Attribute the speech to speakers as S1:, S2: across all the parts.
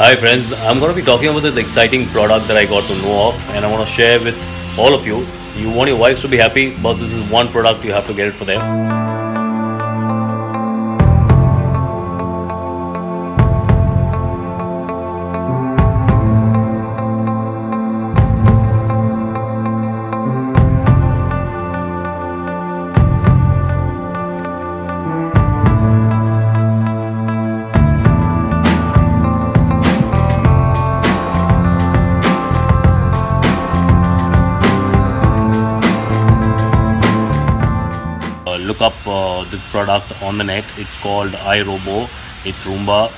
S1: Hi friends, I'm going to be talking about this exciting product that I got to know of and I want to share with all of you. You want your wives to be happy, but this is one product you have to get it for them. Look up this product on the net. It's called iRobot. It's Roomba,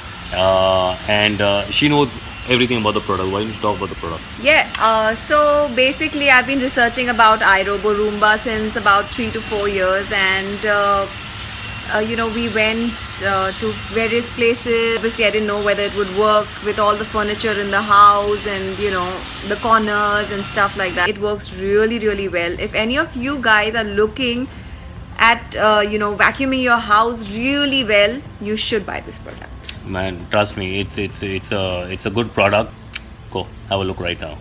S1: and she knows everything about the product. Why don't you talk about the product?
S2: Yeah, so basically I've been researching about iRobot Roomba since about 3 to 4 years, and we went to various places. Obviously, I didn't know whether it would work with all the furniture in the house and the corners and stuff like that. It works really, really well. If any of you guys are looking at vacuuming your house really well, you should buy this product.
S1: Man, trust me, it's a good product. Go have a look right now.